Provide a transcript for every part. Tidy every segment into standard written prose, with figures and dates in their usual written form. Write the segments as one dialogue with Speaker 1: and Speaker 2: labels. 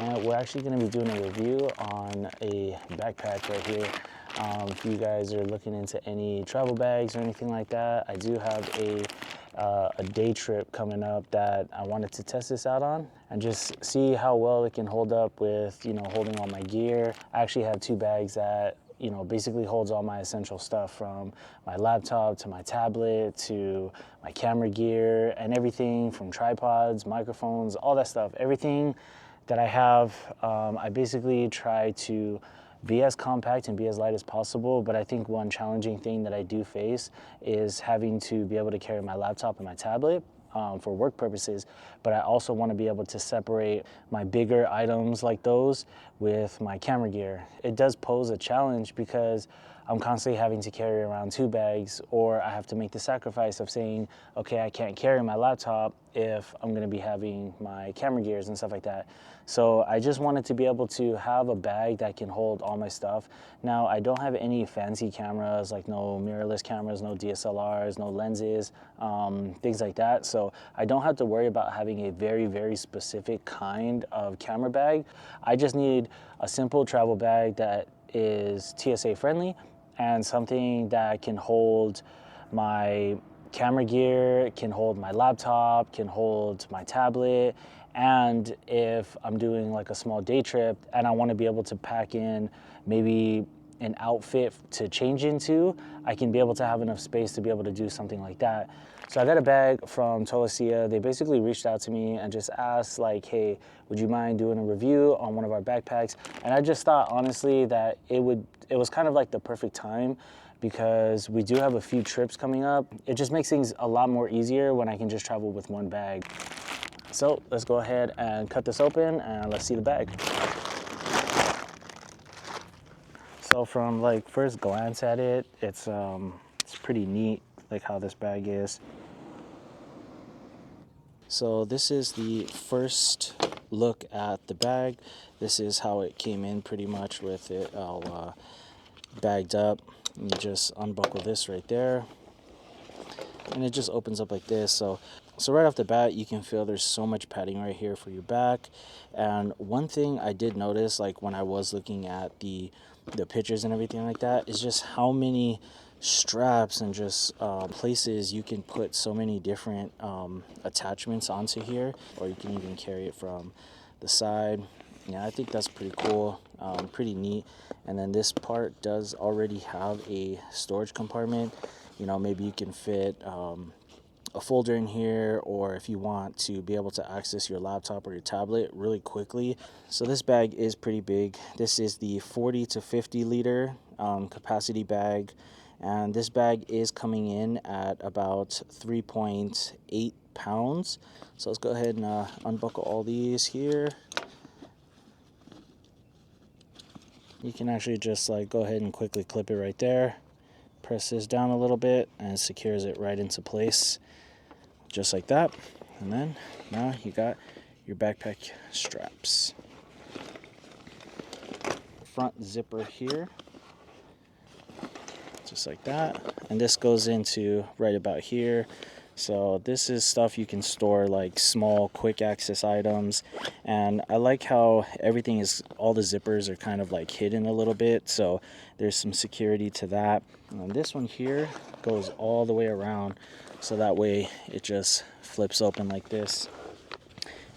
Speaker 1: and we're actually going to be doing a review on a backpack right here. If you guys are looking into any travel bags or anything like that, I do have a day trip coming up that I wanted to test this out on and just see how well it can hold up with, you know, holding all my gear. I actually have two bags that, you know, basically holds all my essential stuff, from my laptop to my tablet to my camera gear and everything from tripods, microphones, all that stuff. Everything that I have, I basically try to be as compact and be as light as possible, but I think one challenging thing that I do face is having to be able to carry my laptop and my tablet for work purposes, but I also want to be able to separate my bigger items like those with my camera gear. It does pose a challenge because I'm constantly having to carry around two bags, or I have to make the sacrifice of saying, okay, I can't carry my laptop if I'm gonna be having my camera gears and stuff like that. So I just wanted to be able to have a bag that can hold all my stuff. Now, I don't have any fancy cameras, like no mirrorless cameras, no DSLRs, no lenses, things like that. So I don't have to worry about having a very, very specific kind of camera bag. I just need a simple travel bag that is TSA friendly and something that can hold my camera gear, can hold my laptop, can hold my tablet. And if I'm doing like a small day trip and I want to be able to pack in maybe an outfit to change into, I can be able to have enough space to be able to do something like that. So I got a bag from Tolaccea. They basically reached out to me and just asked like, hey, would you mind doing a review on one of our backpacks? And I just thought honestly that it was kind of like the perfect time, because we do have a few trips coming up. It just makes things a lot more easier when I can just travel with one bag. So let's go ahead and cut this open and let's see the bag. So from like first glance at it, it's pretty neat, like how this bag is. So this is the first look at the bag. This is how it came in pretty much, with it all bagged up. You just unbuckle this right there and it just opens up like this. So right off the bat, you can feel there's so much padding right here for your back. And one thing I did notice, like when I was looking at the pictures and everything like that, is just how many straps and just places you can put so many different attachments onto here, or you can even carry it from the side. Yeah, I think that's pretty cool, pretty neat. And then this part does already have a storage compartment. You know, maybe you can fit a folder in here, or if you want to be able to access your laptop or your tablet really quickly. So this bag is pretty big. This is the 40 to 50 liter capacity bag, and this bag is coming in at about 3.8 pounds. So let's go ahead and unbuckle all these here. You can actually just like go ahead and quickly clip it right there. Press this down a little bit and it secures it right into place, just like that. And then now you got your backpack straps. Front zipper here, just like that. And this goes into right about here. So this is stuff you can store, like small quick access items. And I like how everything is, all the zippers are kind of like hidden a little bit, so there's some security to that. And this one here goes all the way around, so that way it just flips open like this.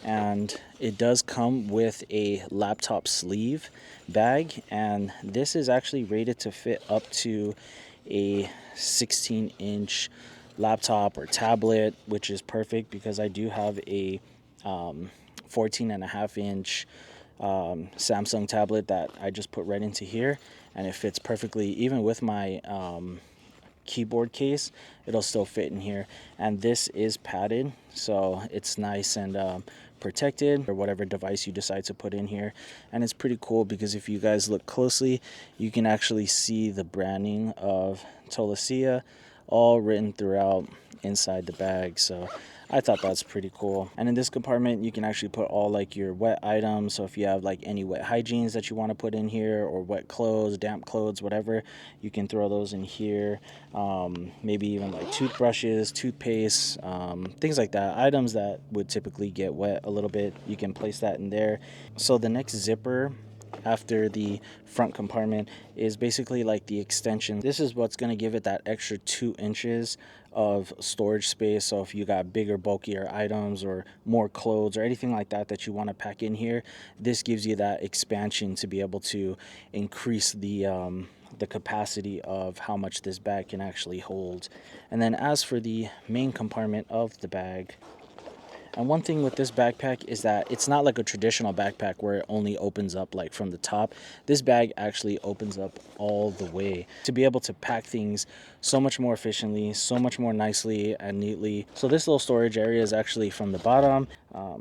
Speaker 1: And it does come with a laptop sleeve bag, and this is actually rated to fit up to a 16-inch laptop or tablet, which is perfect because I do have a 14.5-inch Samsung tablet that I just put right into here, and it fits perfectly. Even with my keyboard case, it'll still fit in here. And this is padded, so it's nice and protected, or whatever device you decide to put in here. And it's pretty cool because if you guys look closely, you can actually see the branding of Tolaccea all written throughout inside the bag. So I thought that's pretty cool. And in this compartment, you can actually put all like your wet items. So if you have like any wet hygienes that you want to put in here, or wet clothes, damp clothes, whatever, you can throw those in here. Maybe even like toothbrushes, toothpaste, things like that. Items that would typically get wet a little bit, you can place that in there. So the next zipper after the front compartment is basically like the extension. This is what's going to give it that extra 2 inches of storage space. So if you got bigger, bulkier items or more clothes or anything like that that you want to pack in here, this gives you that expansion to be able to increase the capacity of how much this bag can actually hold. And then as for the main compartment of the bag, and one thing with this backpack is that it's not like a traditional backpack where it only opens up like from the top. This bag actually opens up all the way to be able to pack things so much more efficiently, so much more nicely and neatly. So this little storage area is actually from the bottom.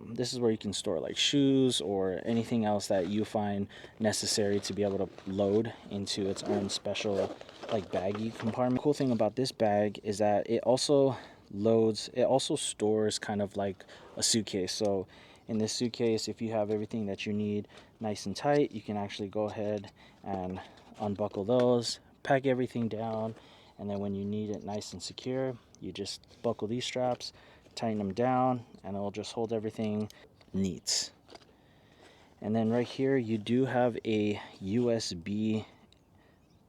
Speaker 1: This is where you can store like shoes or anything else that you find necessary to be able to load into its own special like baggy compartment. The cool thing about this bag is that it also stores kind of like a suitcase. So in this suitcase, if you have everything that you need nice and tight, you can actually go ahead and unbuckle those, pack everything down, and then when you need it nice and secure, you just buckle these straps, tighten them down, and it'll just hold everything neat. And then right here you do have a USB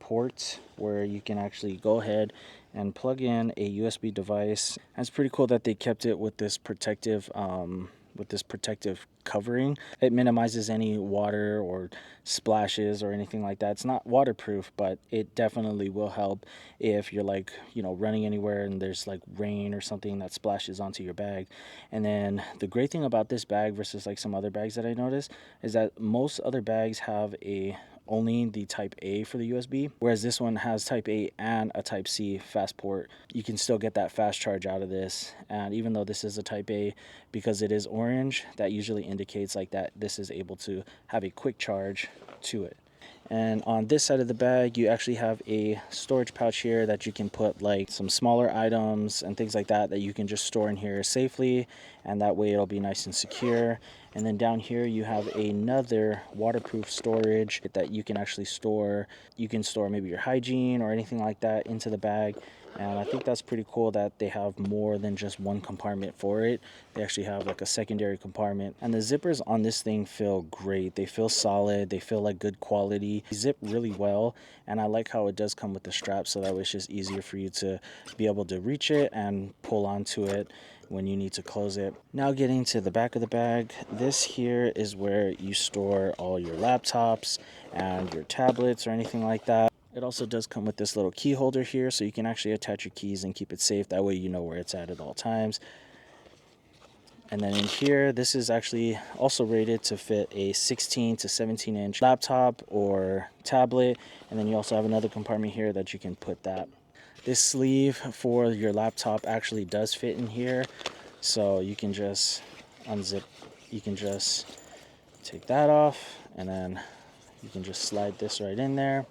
Speaker 1: port where you can actually go ahead and plug in a USB device. And it's pretty cool that they kept it with this protective covering. It minimizes any water or splashes or anything like that. It's not waterproof, but it definitely will help if you're like, running anywhere and there's like rain or something that splashes onto your bag. And then the great thing about this bag versus like some other bags that I noticed is that most other bags have only the type A for the USB, whereas this one has type A and a type C fast port. You can still get that fast charge out of this, and even though this is a type A, because it is orange, that usually indicates like that this is able to have a quick charge to it. And on this side of the bag, you actually have a storage pouch here that you can put like some smaller items and things like that you can just store in here safely, and that way it'll be nice and secure. And then down here you have another waterproof storage that you can actually store. You can store maybe your hygiene or anything like that into the bag. And I think that's pretty cool that they have more than just one compartment for it. They actually have like a secondary compartment. And the zippers on this thing feel great. They feel solid. They feel like good quality. They zip really well. And I like how it does come with the strap, so that way it's just easier for you to be able to reach it and pull onto it when you need to close it. Now getting to the back of the bag, this here is where you store all your laptops and your tablets or anything like that. It also does come with this little key holder here, so you can actually attach your keys and keep it safe. That way you know where it's at all times. And then in here, this is actually also rated to fit a 16 to 17 inch laptop or tablet. And then you also have another compartment here that you can put that. This sleeve for your laptop actually does fit in here. So you can just unzip, you can just take that off, and then you can just slide this right in there.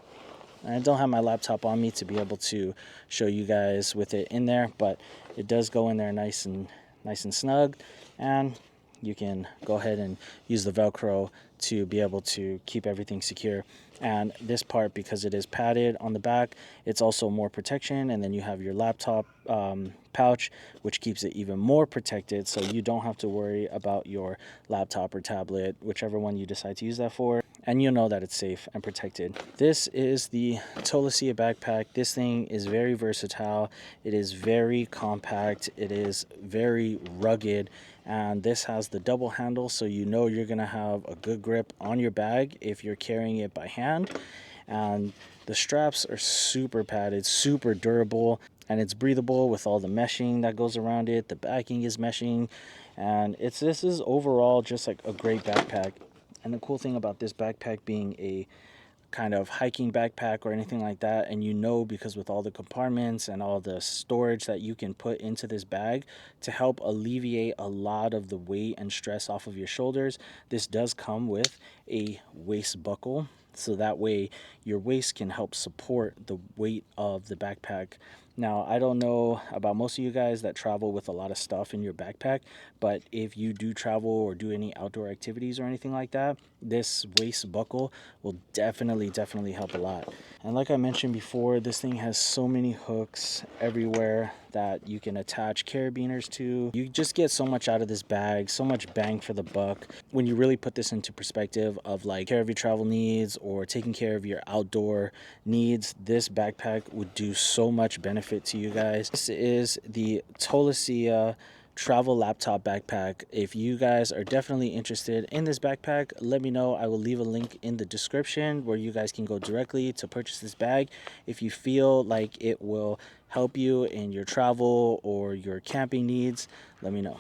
Speaker 1: I don't have my laptop on me to be able to show you guys with it in there, but it does go in there nice and snug, and you can go ahead and use the Velcro to be able to keep everything secure. And this part, because it is padded on the back, it's also more protection. And then you have your laptop pouch, which keeps it even more protected, so you don't have to worry about your laptop or tablet, whichever one you decide to use that for, and you'll know that it's safe and protected. This is the Tolaccea backpack. This thing is very versatile. It is very compact. It is very rugged. And this has the double handle, so you know you're gonna have a good grip on your bag if you're carrying it by hand. And the straps are super padded, super durable, and it's breathable with all the meshing that goes around it. The backing is meshing, and this is overall just like a great backpack. And the cool thing about this backpack being a kind of hiking backpack or anything like that, and because with all the compartments and all the storage that you can put into this bag to help alleviate a lot of the weight and stress off of your shoulders, this does come with a waist buckle, so that way your waist can help support the weight of the backpack Now, I don't know about most of you guys that travel with a lot of stuff in your backpack, but if you do travel or do any outdoor activities or anything like that, this waist buckle will definitely help a lot. And like I mentioned before, this thing has so many hooks everywhere that you can attach carabiners to. You just get so much out of this bag, so much bang for the buck. When you really put this into perspective of like care of your travel needs or taking care of your outdoor needs, this backpack would do so much benefit to you guys. This is the Tolaccea travel laptop backpack. If you guys are definitely interested in this backpack, let me know. I will leave a link in the description where you guys can go directly to purchase this bag. If you feel like it will help you in your travel or your camping needs, let me know.